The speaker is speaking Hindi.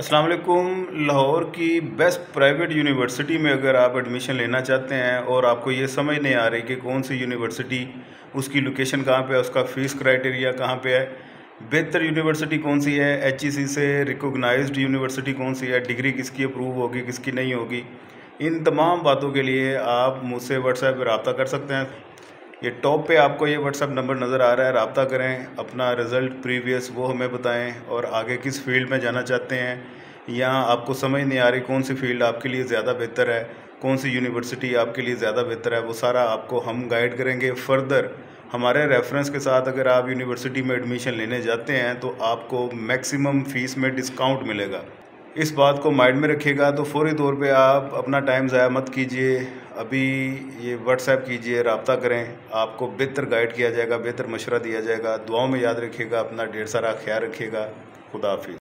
अस्सलाम वालेकुम। लाहौर की बेस्ट प्राइवेट यूनिवर्सिटी में अगर आप एडमिशन लेना चाहते हैं और आपको ये समझ नहीं आ रही कि कौन सी यूनिवर्सिटी, उसकी लोकेशन कहाँ पे है, उसका फ़ीस क्राइटेरिया कहाँ पे है, बेहतर यूनिवर्सिटी कौन सी है, एचईसी से रिकॉग्नाइज्ड यूनिवर्सिटी कौन सी है, डिग्री किसकी अप्रूव होगी किसकी नहीं होगी, इन तमाम बातों के लिए आप मुझसे व्हाट्सएप पर रब्ता कर सकते हैं। ये टॉप पे आपको ये व्हाट्सएप नंबर नज़र आ रहा है, रब्ता करें, अपना रिज़ल्ट प्रीवियस वो हमें बताएं और आगे किस फील्ड में जाना चाहते हैं या आपको समझ नहीं आ रही कौन सी फील्ड आपके लिए ज़्यादा बेहतर है, कौन सी यूनिवर्सिटी आपके लिए ज़्यादा बेहतर है, वो सारा आपको हम गाइड करेंगे। फर्दर हमारे रेफरेंस के साथ अगर आप यूनिवर्सिटी में एडमिशन लेने जाते हैं तो आपको मैक्सिमम फ़ीस में डिस्काउंट मिलेगा। इस बात को माइंड में रखिएगा। तो फौरी तौर पे आप अपना टाइम ज़ाया मत कीजिए, अभी ये व्हाट्सएप कीजिए, रब्ता करें, आपको बेहतर गाइड किया जाएगा, बेहतर मशवरा दिया जाएगा। दुआओं में याद रखिएगा, अपना ढेर सारा ख्याल रखिएगा। खुदा हाफिज़।